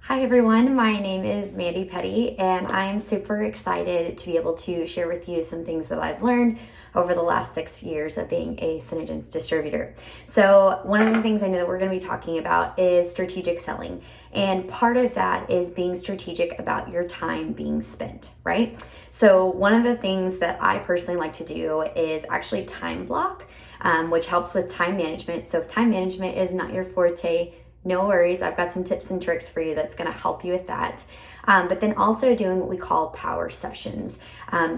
Hi everyone, my name is Mandy Petty and I'm super excited to be able to share with you some things that I've learned over the last 6 years of being a Synergence distributor. So one of the things I know that we're going to be talking about is strategic selling. And part of that is being strategic about your time being spent, right? So one of the things that I personally like to do is actually time block, which helps with time management. So if time management is not your forte, no worries, I've got some tips and tricks for you that's going to help you with that. But then also doing what we call power sessions.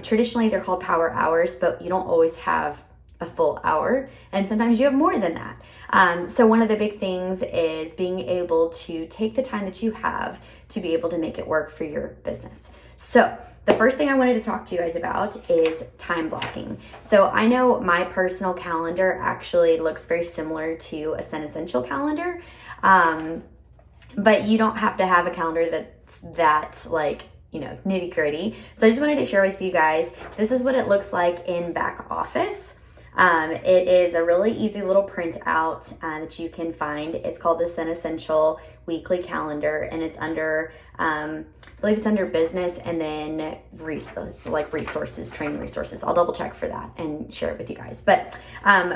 Traditionally, they're called power hours, but you don't always have a full hour, and sometimes you have more than that. So one of the big things is being able to take the time that you have to be able to make it work for your business. So the first thing I wanted to talk to you guys about is time blocking. So I know my personal calendar actually looks very similar to a Essential calendar. But you don't have to have a calendar that's like, nitty gritty. So I just wanted to share with you guys, this is what it looks like in back office. It is a really easy little printout that you can find. It's called the Essential weekly calendar, and it's under, I believe it's under business and then resources, training resources. I'll double check for that and share it with you guys. But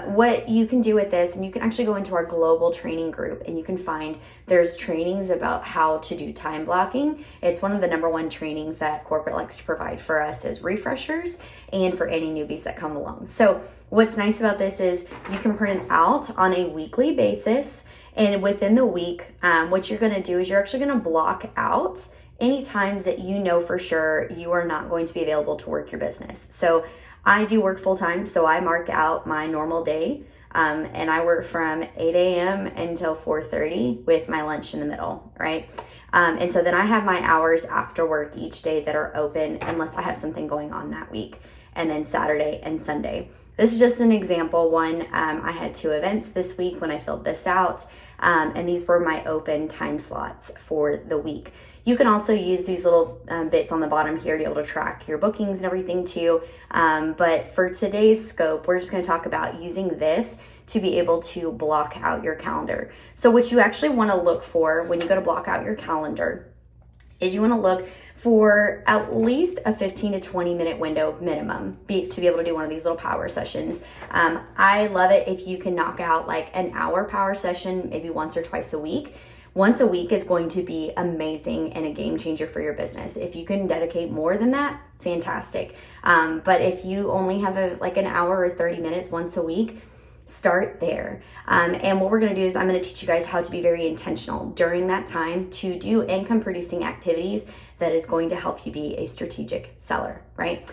what you can do with this, and you can actually go into our global training group and you can find there's trainings about how to do time blocking. It's one of the number one trainings that corporate likes to provide for us as refreshers and for any newbies that come along. So what's nice about this is you can print it out on a weekly basis. And within the week, what you're going to do is you're actually going to block out any times that you know for sure you are not going to be available to work your business. So I do work full time, so I mark out my normal day, and I work from 8 a.m. until 4:30 with my lunch in the middle, right? And so then I have my hours after work each day that are open unless I have something going on that week, and then Saturday and Sunday. This is just an example one. I had 2 events this week when I filled this out, and these were my open time slots for the week. You can also use these little bits on the bottom here to be able to track your bookings and everything too. But for today's scope, we're just going to talk about using this to be able to block out your calendar. So what you actually want to look for when you go to block out your calendar is you want to look for at least a 15 to 20 minute window minimum to be able to do one of these little power sessions. I love it if you can knock out like an hour power session, maybe once or twice a week. Once a week is going to be amazing and a game changer for your business. If you can dedicate more than that, fantastic. But if you only have an hour or 30 minutes once a week, start there. And what we're going to do is I'm going to teach you guys how to be very intentional during that time to do income producing activities that is going to help you be a strategic seller, right?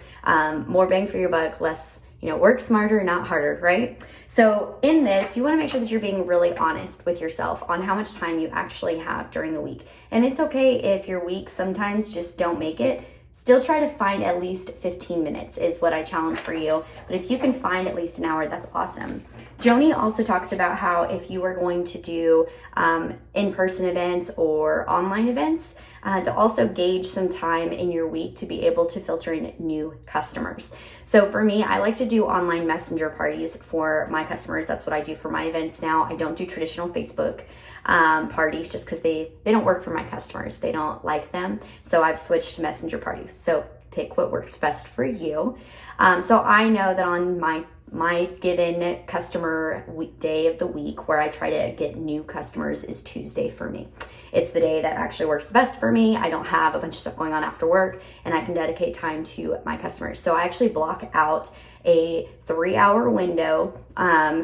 More bang for your buck, less, work smarter, not harder, right? So in this, you want to make sure that you're being really honest with yourself on how much time you actually have during the week. And it's okay if your weeks sometimes just don't make it. Still try to find at least 15 minutes is what I challenge for you. But if you can find at least an hour, that's awesome. Joni also talks about how if you are going to do in-person events or online events, to also gauge some time in your week to be able to filter in new customers. So for me, I like to do online messenger parties for my customers. That's what I do for my events now. I don't do traditional Facebook parties just because they don't work for my customers. They don't like them. So I've switched to messenger parties. So pick what works best for you. So I know that on my given customer day of the week where I try to get new customers is Tuesday for me. It's the day that actually works the best for me. I don't have a bunch of stuff going on after work and I can dedicate time to my customers. So I actually block out a 3-hour window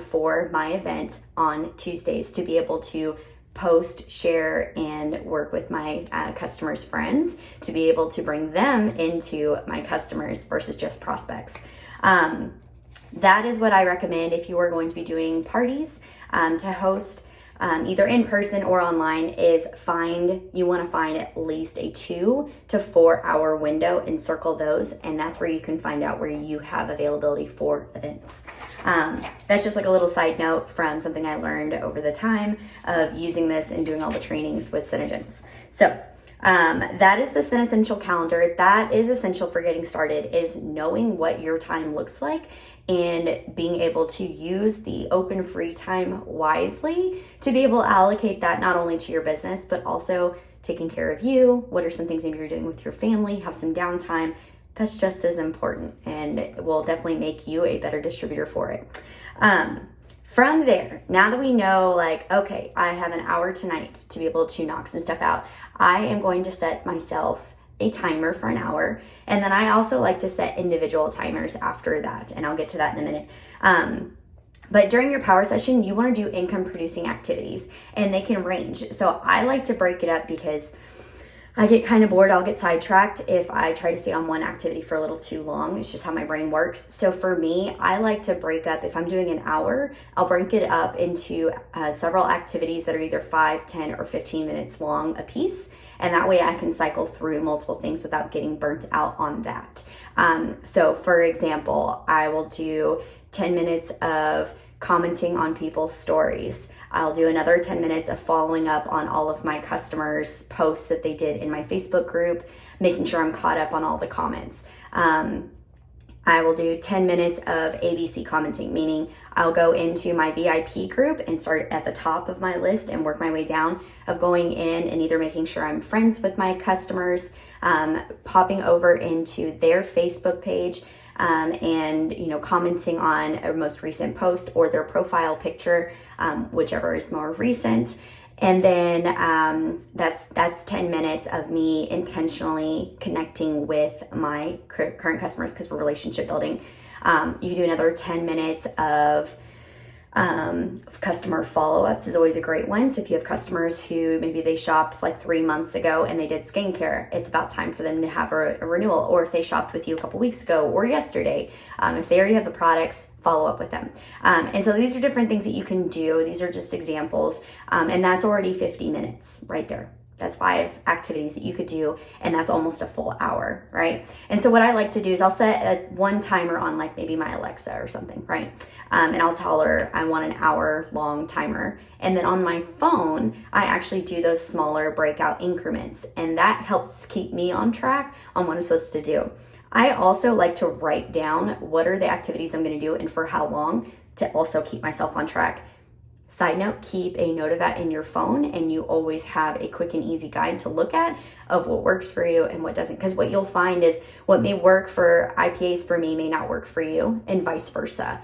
for my event on Tuesdays to be able to post, share, and work with my customers' friends to be able to bring them into my customers versus just prospects. That is what I recommend if you are going to be doing parties to host either in person or online is you want to find at least a 2 to 4 hour window and circle those. And that's where you can find out where you have availability for events. That's just like a little side note from something I learned over the time of using this and doing all the trainings with Synergence. So that is the Essential calendar. That is essential for getting started, is knowing what your time looks like and being able to use the open free time wisely to be able to allocate that not only to your business, but also taking care of you? What are some things maybe you're doing with your family? Have some downtime. That's just as important, and it will definitely make you a better distributor for it. From there, now that we know, like, okay, I have an hour tonight to be able to knock some stuff out, I am going to set myself a timer for an hour. And then I also like to set individual timers after that, and I'll get to that in a minute. But during your power session, you want to do income producing activities, and they can range. So I like to break it up because I get kind of bored. I'll get sidetracked if I try to stay on one activity for a little too long. It's just how my brain works. So for me, I like to break up, if I'm doing an hour, I'll break it up into several activities that are either 5, 10, or 15 minutes long a piece. And that way I can cycle through multiple things without getting burnt out on that. So for example, I will do 10 minutes of commenting on people's stories. I'll do another 10 minutes of following up on all of my customers' posts that they did in my Facebook group, making sure I'm caught up on all the comments. I will do 10 minutes of ABC commenting, meaning I'll go into my VIP group and start at the top of my list and work my way down of going in and either making sure I'm friends with my customers, popping over into their Facebook page, and commenting on a most recent post or their profile picture, whichever is more recent. And then that's 10 minutes of me intentionally connecting with my current customers because we're relationship building. You do another 10 minutes of customer follow-ups is always a great one. So if you have customers who maybe they shopped like 3 months ago and they did skincare, it's about time for them to have a renewal. Or if they shopped with you a couple weeks ago or yesterday, if they already have the products, follow up with them. And so these are different things that you can do. These are just examples. And that's already 50 minutes right there. That's 5 activities that you could do, and that's almost a full hour, right? And so what I like to do is I'll set one timer on like maybe my Alexa or something, right? And I'll tell her I want an hour long timer. And then on my phone, I actually do those smaller breakout increments, and that helps keep me on track on what I'm supposed to do. I also like to write down what are the activities I'm going to do and for how long to also keep myself on track. Side note, keep a note of that in your phone, and you always have a quick and easy guide to look at of what works for you and what doesn't. Because what you'll find is what may work for IPAs for me may not work for you, and vice versa.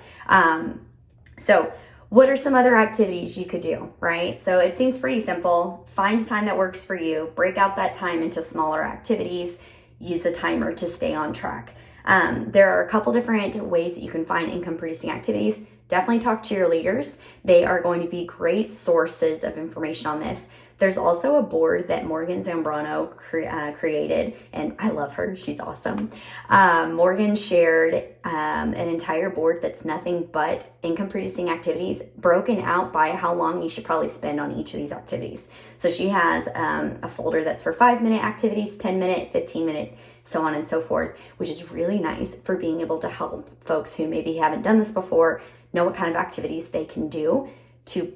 So what are some other activities you could do, right? So it seems pretty simple. Find a time that works for you, break out that time into smaller activities, use a timer to stay on track. There are a couple different ways that you can find income producing activities. Definitely talk to your leaders. They are going to be great sources of information on this. There's also a board that Morgan Zambrano created, and I love her. She's awesome. Morgan shared an entire board that's nothing but income producing activities broken out by how long you should probably spend on each of these activities. So she has a folder that's for 5-minute activities, 10-minute, 15-minute, so on and so forth, which is really nice for being able to help folks who maybe haven't done this before know what kind of activities they can do to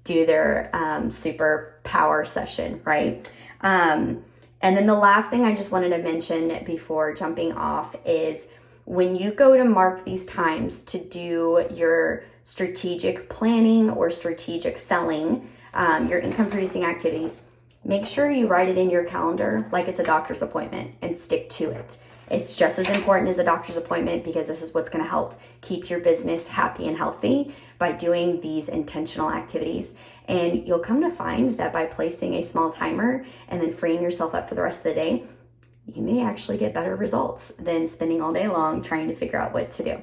do their super power session, right? And then the last thing I just wanted to mention before jumping off is when you go to mark these times to do your strategic planning or strategic selling, your income producing activities, make sure you write it in your calendar like it's a doctor's appointment and stick to it. It's just as important as a doctor's appointment because this is what's going to help keep your business happy and healthy by doing these intentional activities. And you'll come to find that by placing a small timer and then freeing yourself up for the rest of the day, you may actually get better results than spending all day long trying to figure out what to do.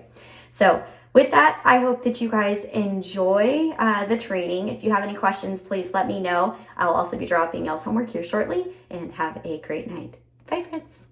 So with that, I hope that you guys enjoy the training. If you have any questions, please let me know. I'll also be dropping y'all's homework here shortly, and have a great night. Bye, friends.